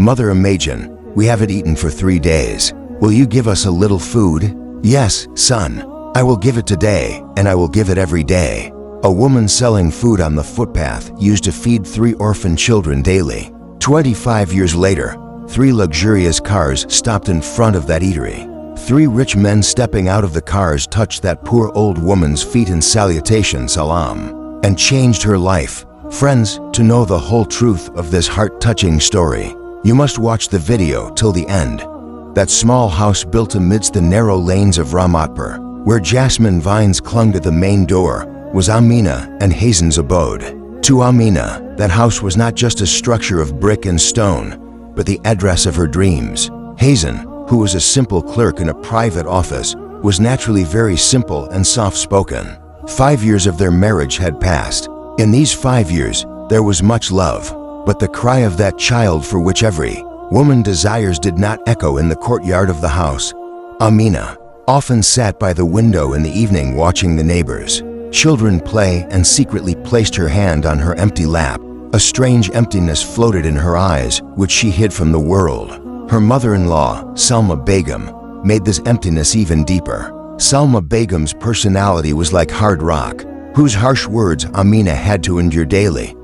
"Mother Imagine, we haven't eaten for 3 days. Will you give us a little food?" "Yes, son. I will give it today, and I will give it every day." A woman selling food on the footpath used to feed 3 orphan children daily. 25 years later, 3 luxurious cars stopped in front of that eatery. 3 rich men stepping out of the cars touched that poor old woman's feet in salutation salam and changed her life. Friends, to know the whole truth of this heart-touching story, you must watch the video till the end. That small house built amidst the narrow lanes of Ramatpur, where jasmine vines clung to the main door, was Amina and Hazen's abode. To Amina, that house was not just a structure of brick and stone, but the address of her dreams. Hazen, who was a simple clerk in a private office, was naturally very simple and soft-spoken. 5 years of their marriage had passed. In these 5 years, there was much love, but the cry of that child for which every woman desires did not echo in the courtyard of the house. Amina often sat by the window in the evening watching the neighbors' children play and secretly placed her hand on her empty lap. A strange emptiness floated in her eyes, which she hid from the world. Her mother-in-law, Salma Begum, made this emptiness even deeper. Salma Begum's personality was like hard rock, whose harsh words Amina had to endure daily.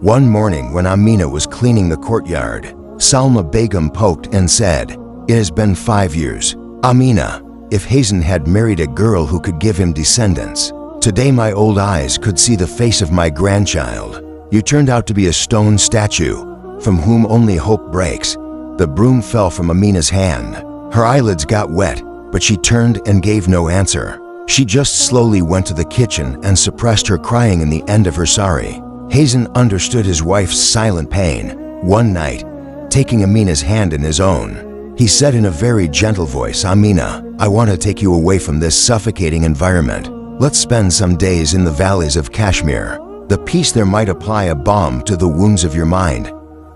One morning when Amina was cleaning the courtyard, Salma Begum poked and said, "It has been 5 years. Amina, if Hazen had married a girl who could give him descendants, today my old eyes could see the face of my grandchild. You turned out to be a stone statue, from whom only hope breaks." The broom fell from Amina's hand. Her eyelids got wet, but she turned and gave no answer. She just slowly went to the kitchen and suppressed her crying in the end of her sorry. Hazen understood his wife's silent pain. One night, taking Amina's hand in his own, he said in a very gentle voice, "Amina, I want to take you away from this suffocating environment. Let's spend some days in the valleys of Kashmir. The peace there might apply a balm to the wounds of your mind."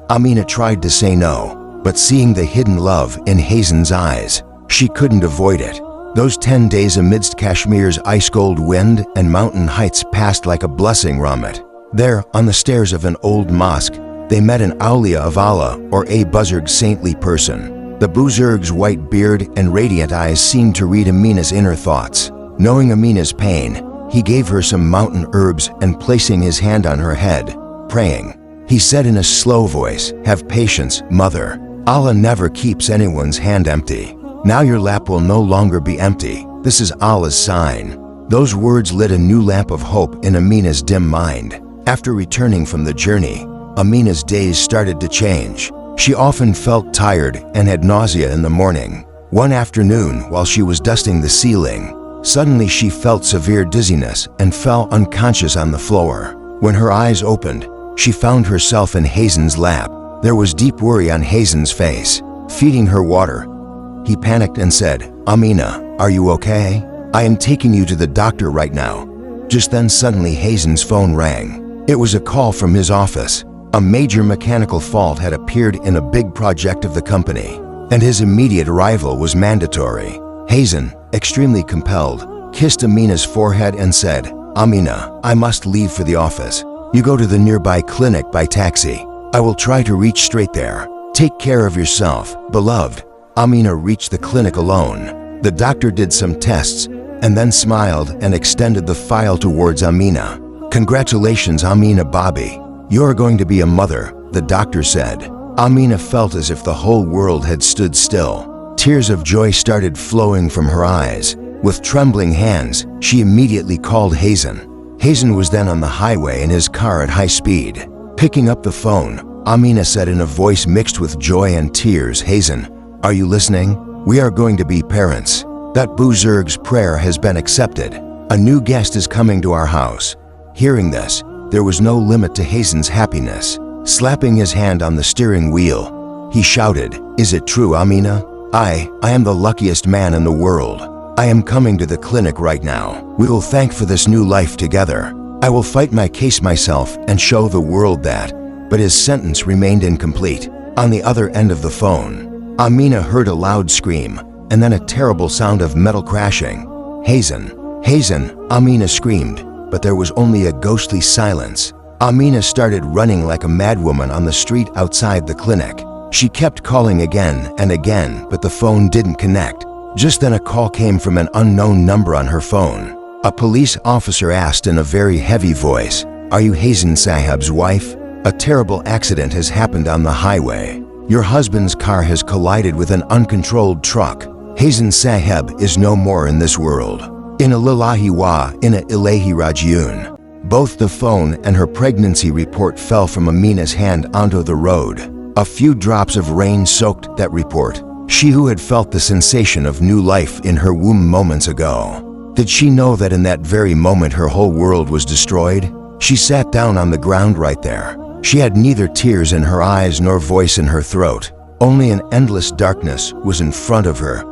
Amina tried to say no, but seeing the hidden love in Hazen's eyes, she couldn't avoid it. Those 10 days amidst Kashmir's ice-cold wind and mountain heights passed like a blessing Rahmat. There, on the stairs of an old mosque, they met an Awliya of Allah, or a Buzurg saintly person. The Buzurg's white beard and radiant eyes seemed to read Amina's inner thoughts. Knowing Amina's pain, he gave her some mountain herbs and placing his hand on her head, praying, he said in a slow voice, "Have patience, mother. Allah never keeps anyone's hand empty. Now your lap will no longer be empty. This is Allah's sign." Those words lit a new lamp of hope in Amina's dim mind. After returning from the journey, Amina's days started to change. She often felt tired and had nausea in the morning. One afternoon, while she was dusting the ceiling, suddenly she felt severe dizziness and fell unconscious on the floor. When her eyes opened, she found herself in Hazen's lap. There was deep worry on Hazen's face. Feeding her water, he panicked and said, "Amina, are you okay? I am taking you to the doctor right now." Just then suddenly Hazen's phone rang. It was a call from his office. A major mechanical fault had appeared in a big project of the company, and his immediate arrival was mandatory. Hazen, extremely compelled, kissed Amina's forehead and said, "Amina, I must leave for the office. You go to the nearby clinic by taxi. I will try to reach straight there. Take care of yourself, beloved." Amina reached the clinic alone. The doctor did some tests and then smiled and extended the file towards Amina. "Congratulations, Amina Bobby. You're going to be a mother," the doctor said. Amina felt as if the whole world had stood still. Tears of joy started flowing from her eyes. With trembling hands, she immediately called Hazen. Hazen was then on the highway in his car at high speed. Picking up the phone, Amina said in a voice mixed with joy and tears, "Hazen, are you listening? We are going to be parents. That Buzurg's prayer has been accepted. A new guest is coming to our house." Hearing this, there was no limit to Hazen's happiness. Slapping his hand on the steering wheel, he shouted, "Is it true, Amina? I am the luckiest man in the world. I am coming to the clinic right now. We will thank for this new life together. I will fight my case myself and show the world that." But his sentence remained incomplete. On the other end of the phone, Amina heard a loud scream and then a terrible sound of metal crashing. "Hazen! Hazen!" Amina screamed, but there was only a ghostly silence. Amina started running like a madwoman on the street outside the clinic. She kept calling again and again, but the phone didn't connect. Just then a call came from an unknown number on her phone. A police officer asked in a very heavy voice, "Are you Hazen Saheb's wife? A terrible accident has happened on the highway. Your husband's car has collided with an uncontrolled truck. Hazen Saheb is no more in this world. Inna lillahi wa inna ilaihi rajiun." Both the phone and her pregnancy report fell from Amina's hand onto the road. A few drops of rain soaked that report. She who had felt the sensation of new life in her womb moments ago. Did she know that in that very moment her whole world was destroyed? She sat down on the ground right there. She had neither tears in her eyes nor voice in her throat. Only an endless darkness was in front of her.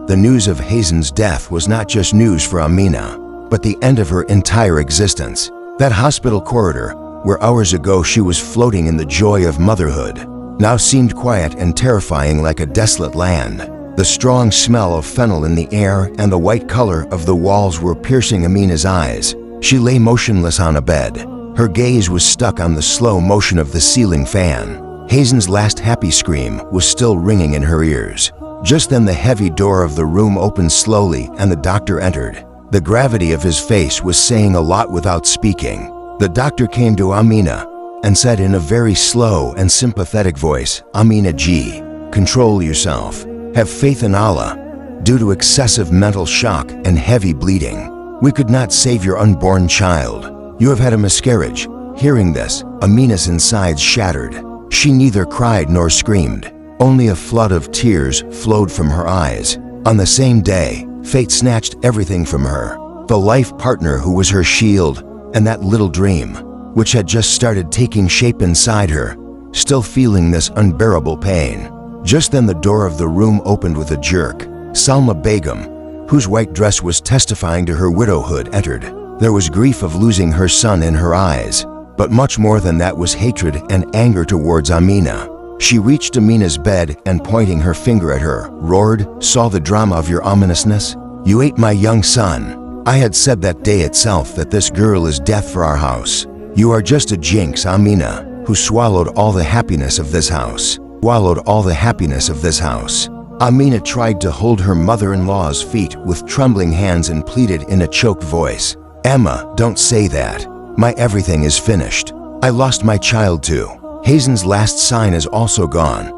The news of Hazen's death was not just news for Amina, but the end of her entire existence. That hospital corridor, where hours ago she was floating in the joy of motherhood, now seemed quiet and terrifying like a desolate land. The strong smell of fennel in the air and the white color of the walls were piercing Amina's eyes. She lay motionless on a bed. Her gaze was stuck on the slow motion of the ceiling fan. Hazen's last happy scream was still ringing in her ears. Just then the heavy door of the room opened slowly and the doctor entered. The gravity of his face was saying a lot without speaking. The doctor came to Amina and said in a very slow and sympathetic voice, "Amina G, control yourself. Have faith in Allah. Due to excessive mental shock and heavy bleeding, we could not save your unborn child. You have had a miscarriage." Hearing this, Amina's insides shattered. She neither cried nor screamed. Only a flood of tears flowed from her eyes. On the same day, fate snatched everything from her. The life partner who was her shield, and that little dream, which had just started taking shape inside her, still feeling this unbearable pain. Just then the door of the room opened with a jerk. Salma Begum, whose white dress was testifying to her widowhood, entered. There was grief of losing her son in her eyes, but much more than that was hatred and anger towards Amina. She reached Amina's bed and pointing her finger at her, roared, "Saw the drama of your ominousness? You ate my young son. I had said that day itself that this girl is death for our house. You are just a jinx, Amina, who swallowed all the happiness of this house. Swallowed all the happiness of this house." Amina tried to hold her mother-in-law's feet with trembling hands and pleaded in a choked voice, "Emma, don't say that. My everything is finished. I lost my child too. Hazen's last sign is also gone."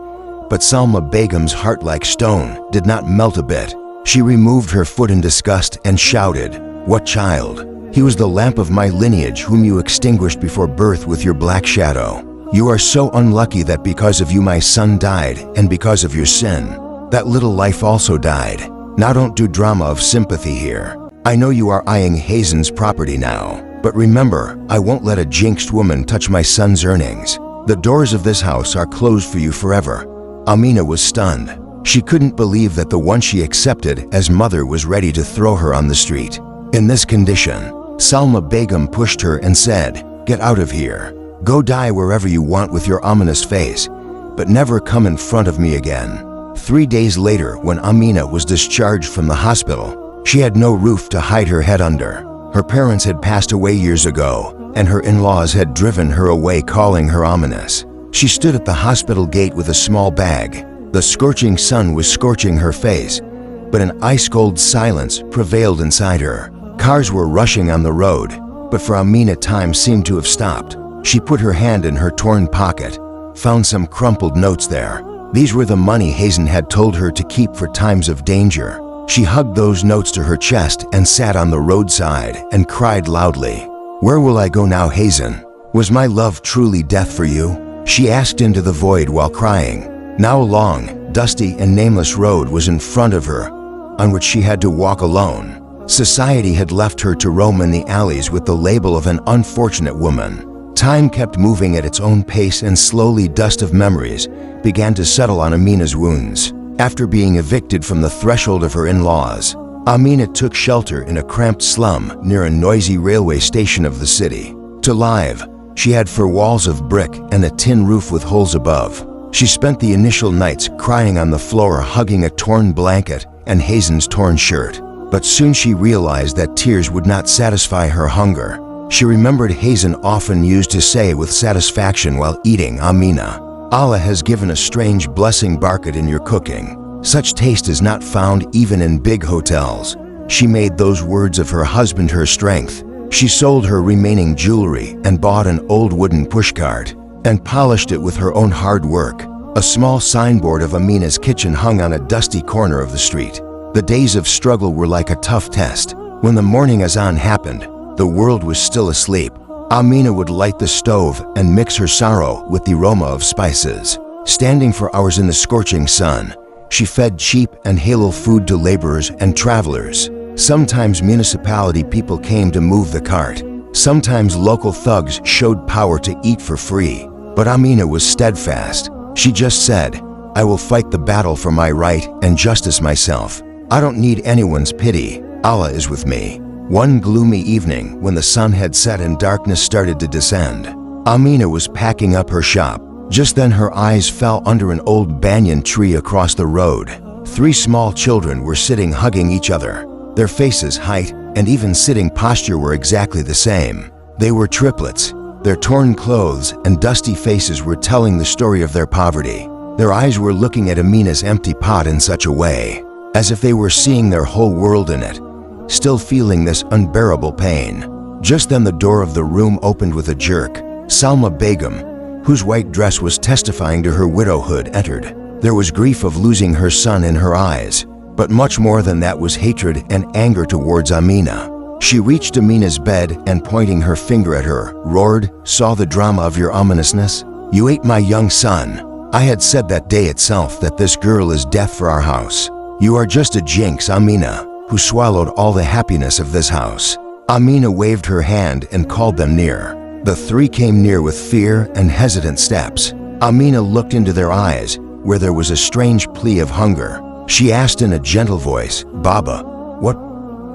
But Salma Begum's heart like stone did not melt a bit. She removed her foot in disgust and shouted, "What child? He was the lamp of my lineage whom you extinguished before birth with your black shadow. You are so unlucky that because of you my son died, and because of your sin, that little life also died. Now don't do drama of sympathy here. I know you are eyeing Hazen's property now, but remember, I won't let a jinxed woman touch my son's earnings. The doors of this house are closed for you forever." Amina was stunned. She couldn't believe that the one she accepted as mother was ready to throw her on the street. In this condition, Salma Begum pushed her and said, "Get out of here. Go die wherever you want with your ominous face, but never come in front of me again." 3 days later, when Amina was discharged from the hospital, she had no roof to hide her head under. Her parents had passed away years ago, and her in-laws had driven her away, calling her ominous. She stood at the hospital gate with a small bag. The scorching sun was scorching her face, but an ice-cold silence prevailed inside her. Cars were rushing on the road, but for Amina time seemed to have stopped. She put her hand in her torn pocket, found some crumpled notes there. These were the money Hazen had told her to keep for times of danger. She hugged those notes to her chest and sat on the roadside and cried loudly. "Where will I go now, Hazen? Was my love truly death for you?" she asked into the void while crying. Now a long, dusty and nameless road was in front of her, on which she had to walk alone. Society had left her to roam in the alleys with the label of an unfortunate woman. Time kept moving at its own pace, and slowly dust of memories began to settle on Amina's wounds. After being evicted from the threshold of her in-laws, Amina took shelter in a cramped slum near a noisy railway station of the city. To live, she had 4 walls of brick and a tin roof with holes above. She spent the initial nights crying on the floor, hugging a torn blanket and Hazen's torn shirt. But soon she realized that tears would not satisfy her hunger. She remembered Hazen often used to say with satisfaction while eating, "Amina, Allah has given a strange blessing barakat in your cooking. Such taste is not found even in big hotels. She made those words of her husband her strength. She sold her remaining jewelry and bought an old wooden pushcart and polished it with her own hard work. A small signboard of Amina's kitchen hung on a dusty corner of the street. The days of struggle were like a tough test. When the morning azan happened, the world was still asleep. Amina would light the stove and mix her sorrow with the aroma of spices. Standing for hours in the scorching sun, she fed cheap and halal food to laborers and travelers. Sometimes municipality people came to move the cart. Sometimes local thugs showed power to eat for free. But Amina was steadfast. She just said, "I will fight the battle for my right and justice myself. I don't need anyone's pity. Allah is with me." One gloomy evening, when the sun had set and darkness started to descend, Amina was packing up her shop. Just then her eyes fell under an old banyan tree across the road. 3 small children were sitting hugging each other. Their faces, height, and even sitting posture were exactly the same. They were triplets. Their torn clothes and dusty faces were telling the story of their poverty. Their eyes were looking at Amina's empty pot in such a way, as if they were seeing their whole world in it, still feeling this unbearable pain. Just then the door of the room opened with a jerk. Salma Begum, whose white dress was testifying to her widowhood, entered. There was grief of losing her son in her eyes, but much more than that was hatred and anger towards Amina. She reached Amina's bed and, pointing her finger at her, roared, "Saw the drama of your ominousness? You ate my young son. I had said that day itself that this girl is death for our house. You are just a jinx, Amina, who swallowed all the happiness of this house." Amina waved her hand and called them near. The 3 came near with fear and hesitant steps. Amina looked into their eyes, where there was a strange plea of hunger. She asked in a gentle voice, "Baba, what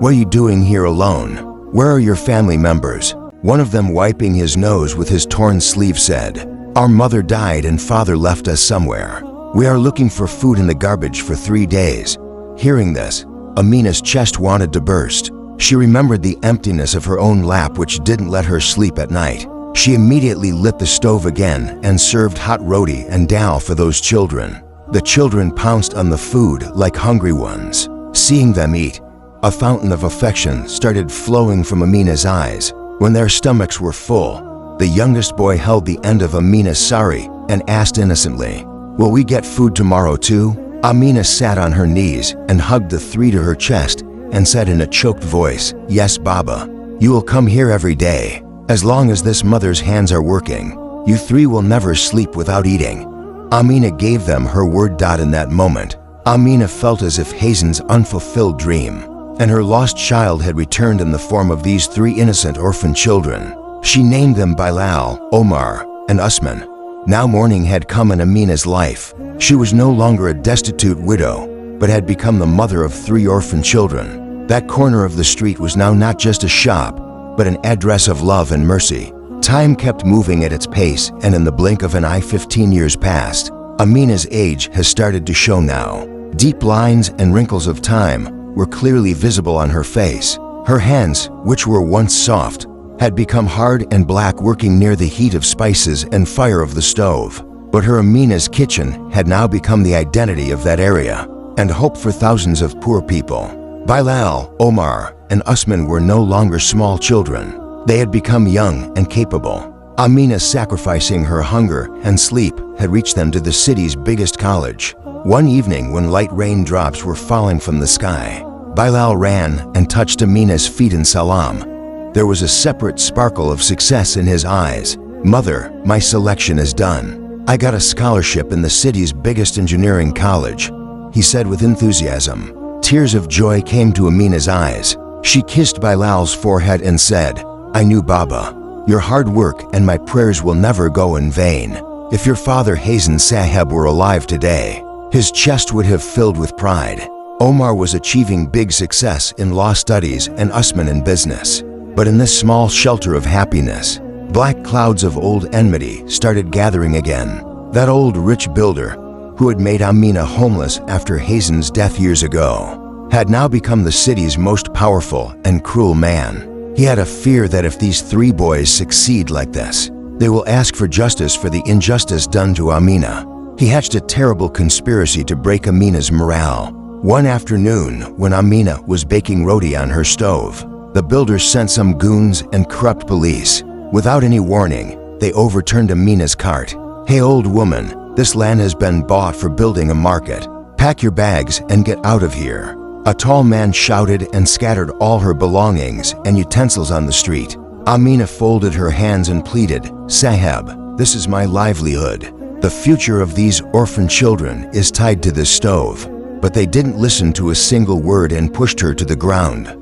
are you doing here alone? Where are your family members?" One of them, wiping his nose with his torn sleeve, said, "Our mother died and father left us somewhere. We are looking for food in the garbage for 3 days." Hearing this, Amina's chest wanted to burst. She remembered the emptiness of her own lap, which didn't let her sleep at night. She immediately lit the stove again and served hot roti and dal for those children. The children pounced on the food like hungry ones. Seeing them eat, a fountain of affection started flowing from Amina's eyes. When their stomachs were full, the youngest boy held the end of Amina's sari and asked innocently, "Will we get food tomorrow too?" Amina sat on her knees and hugged the 3 to her chest and said in a choked voice, "Yes, Baba, you will come here every day. As long as this mother's hands are working, you 3 will never sleep without eating." Amina gave them her word. In that moment, Amina felt as if Hazen's unfulfilled dream and her lost child had returned in the form of these 3 innocent orphan children. She named them Bilal, Omar, and Usman. Now morning had come in Amina's life. She was no longer a destitute widow, but had become the mother of 3 orphan children. That corner of the street was now not just a shop, but an address of love and mercy. Time kept moving at its pace, and in the blink of an eye 15 years passed. Amina's age has started to show now. Deep lines and wrinkles of time were clearly visible on her face. Her hands, which were once soft, had become hard and black, working near the heat of spices and fire of the stove. But her Amina's kitchen had now become the identity of that area and hope for thousands of poor people. Bilal, Omar, and Usman were no longer small children. They had become young and capable. Amina, sacrificing her hunger and sleep, had reached them to the city's biggest college. One evening, when light raindrops were falling from the sky, Bilal ran and touched Amina's feet in salam. There was a separate sparkle of success in his eyes. "Mother, my selection is done. I got a scholarship in the city's biggest engineering college," he said with enthusiasm. Tears of joy came to Amina's eyes. She kissed Bilal's forehead and said, "I knew, Baba. Your hard work and my prayers will never go in vain. If your father Hazen Saheb were alive today, his chest would have filled with pride." Omar was achieving big success in law studies and Usman in business. But in this small shelter of happiness, black clouds of old enmity started gathering again. That old rich builder, who had made Amina homeless after Hazen's death years ago, had now become the city's most powerful and cruel man. He had a fear that if these 3 boys succeed like this, They will ask for justice for the injustice done to Amina. He hatched a terrible conspiracy to break Amina's morale. One afternoon, when Amina was baking roti on her stove, the builders sent some goons and corrupt police. Without any warning, they overturned Amina's cart. "Hey old woman, this land has been bought for building a market. Pack your bags and get out of here." A tall man shouted and scattered all her belongings and utensils on the street. Amina folded her hands and pleaded, "Saheb, this is my livelihood. The future of these orphan children is tied to this stove." But they didn't listen to a single word and pushed her to the ground.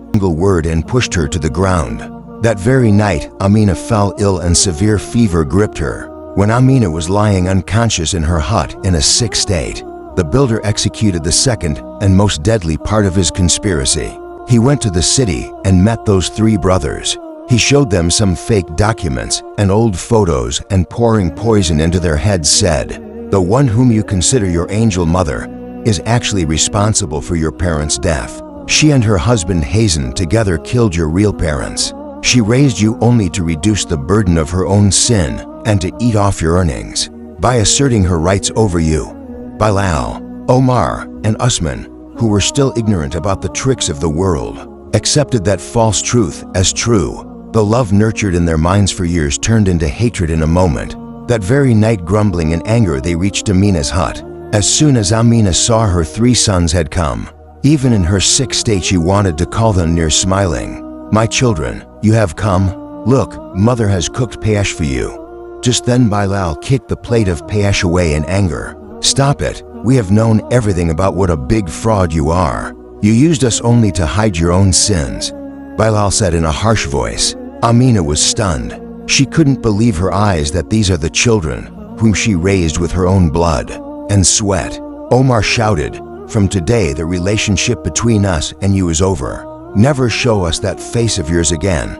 That very night, Amina fell ill and severe fever gripped her. When Amina was lying unconscious in her hut in a sick state, the builder executed the second and most deadly part of his conspiracy. He went to the city and met those three brothers. He showed them some fake documents and old photos, and pouring poison into their heads said, "The one whom you consider your angel mother is actually responsible for your parents' death. She and her husband Hazen together killed your real parents. She raised you only to reduce the burden of her own sin and to eat off your earnings by asserting her rights over you." Bilal, Omar, and Usman, who were still ignorant about the tricks of the world, accepted that false truth as true. The love nurtured in their minds for years turned into hatred in a moment. That very night, grumbling in anger, they reached Amina's hut. As soon as Amina saw her three sons had come, even in her sick state she wanted to call them near, smiling. "My children, you have come. Look, mother has cooked payesh for you." Just then Bilal kicked the plate of payesh away in anger. "Stop it. We have known everything about what a big fraud you are. You used us only to hide your own sins," Bilal said in a harsh voice. Amina was stunned. She couldn't believe her eyes that these are the children whom she raised with her own blood and sweat. Omar shouted, "From today the relationship between us and you is over. Never show us that face of yours again."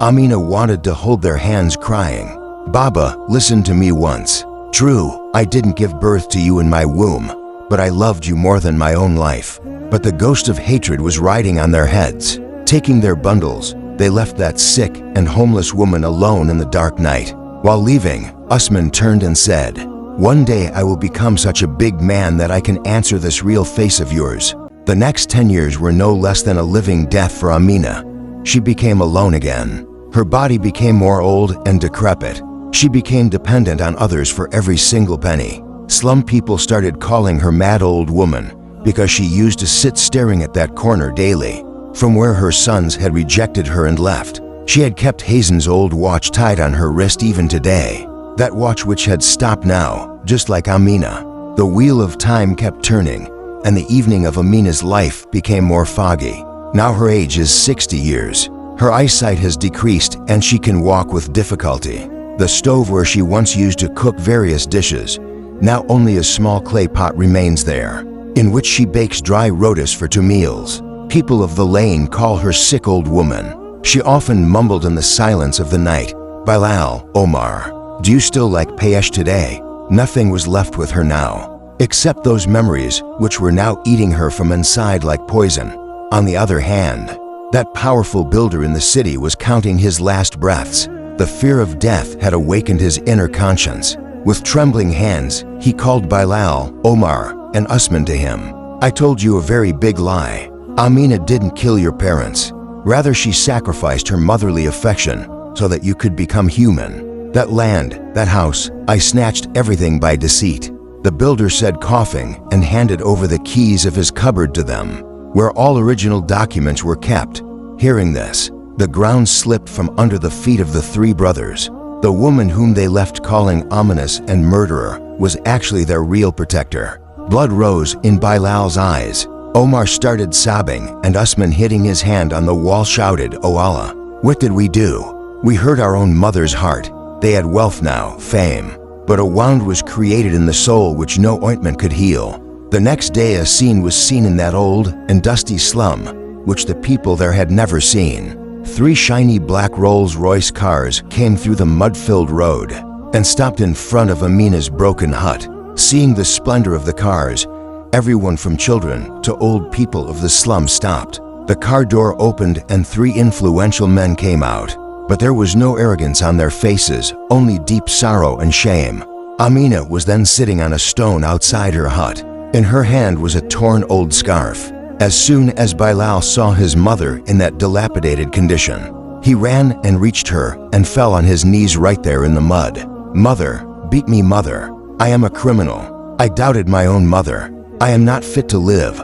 Amina wanted to hold their hands, crying, "Baba, listen to me once. True, I didn't give birth to you in my womb, but I loved you more than my own life." But the ghost of hatred was riding on their heads. Taking their bundles, they left that sick and homeless woman alone in the dark night. While leaving, Usman turned and said, "One day I will become such a big man that I can answer this real face of yours." The next 10 years were no less than a living death for Amina. She became alone again. Her body became more old and decrepit. She became dependent on others for every single penny. Slum people started calling her mad old woman because she used to sit staring at that corner daily, from where her sons had rejected her and left. She had kept Hazen's old watch tied on her wrist even today. That watch which had stopped now, just like Amina. The wheel of time kept turning, and the evening of Amina's life became more foggy. Now her age is 60 years. Her eyesight has decreased and she can walk with difficulty. The stove where she once used to cook various dishes, now only a small clay pot remains there, in which she bakes dry rotis for 2 meals. People of the lane call her sick old woman. She often mumbled in the silence of the night, "Bilal, Omar, do you still like payesh today?" Nothing was left with her now, except those memories which were now eating her from inside like poison. On the other hand, that powerful builder in the city was counting his last breaths. The fear of death had awakened his inner conscience. With trembling hands, he called Bilal, Omar, and Usman to him. "I told you a very big lie. Amina didn't kill your parents. Rather, she sacrificed her motherly affection so that you could become human. That land, that house, I snatched everything by deceit." The builder said, coughing, and handed over the keys of his cupboard to them, where all original documents were kept. Hearing this, the ground slipped from under the feet of the three brothers. The woman whom they left calling ominous and murderer was actually their real protector. Blood rose in Bilal's eyes. Omar started sobbing, and Usman, hitting his hand on the wall, shouted, "O Allah, what did we do? We hurt our own mother's heart. They had wealth now, fame, but a wound was created in the soul which no ointment could heal." The next day a scene was seen in that old and dusty slum, which the people there had never seen. 3 shiny black Rolls-Royce cars came through the mud-filled road and stopped in front of Amina's broken hut. Seeing the splendor of the cars, everyone from children to old people of the slum stopped. The car door opened and 3 influential men came out, but there was no arrogance on their faces, only deep sorrow and shame. Amina was then sitting on a stone outside her hut. In her hand was a torn old scarf. As soon as Bilal saw his mother in that dilapidated condition, he ran and reached her and fell on his knees right there in the mud. "Mother, beat me, mother. I am a criminal. I doubted my own mother. I am not fit to live."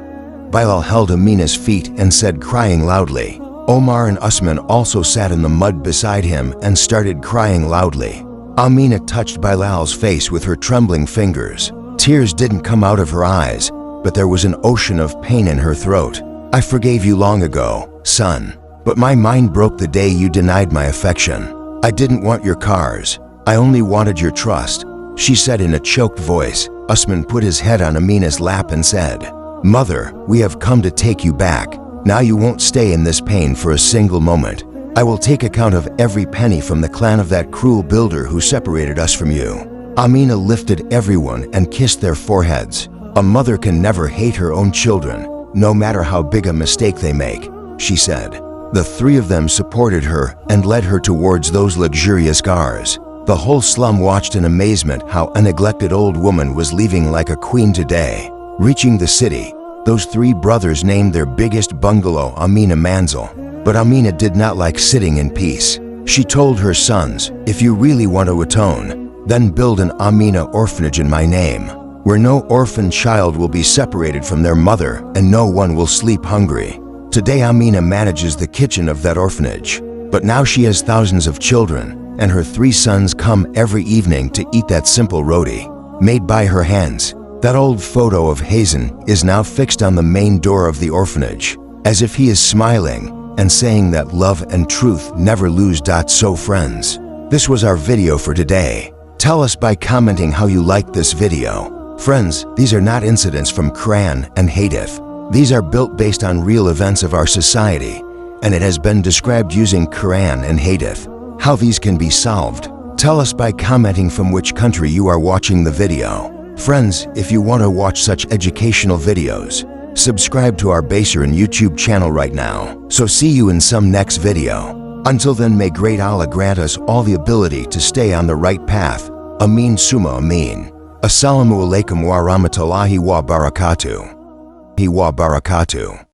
Bilal held Amina's feet and said, crying loudly. Omar and Usman also sat in the mud beside him and started crying loudly. Amina touched Bilal's face with her trembling fingers. Tears didn't come out of her eyes, but there was an ocean of pain in her throat. "I forgave you long ago, son, but my mind broke the day you denied my affection. I didn't want your cars. I only wanted your trust," she said in a choked voice. Usman put his head on Amina's lap and said, "Mother, we have come to take you back. Now you won't stay in this pain for a single moment. I will take account of every penny from the clan of that cruel builder who separated us from you." Amina lifted everyone and kissed their foreheads. "A mother can never hate her own children, no matter how big a mistake they make," she said. The three of them supported her and led her towards those luxurious cars. The whole slum watched in amazement how a neglected old woman was leaving like a queen today. Reaching the city, those three brothers named their biggest bungalow Amina Manzil. But Amina did not like sitting in peace. She told her sons, "If you really want to atone, then build an Amina orphanage in my name, where no orphan child will be separated from their mother and no one will sleep hungry." Today Amina manages the kitchen of that orphanage, but now she has thousands of children, and her three sons come every evening to eat that simple roti, made by her hands. That old photo of Hazen is now fixed on the main door of the orphanage, as if he is smiling and saying that love and truth never lose. So friends, this was our video for today. Tell us by commenting how you liked this video. Friends, these are not incidents from Quran and Hadith. These are built based on real events of our society, and it has been described using Quran and Hadith. How these can be solved? Tell us by commenting from which country you are watching the video. Friends, if you want to watch such educational videos, subscribe to our Baserin YouTube channel right now. So see you in some next video. Until then, may great Allah grant us all the ability to stay on the right path. Ameen summa ameen. Assalamu alaikum wa rahmatullahi wa barakatuh.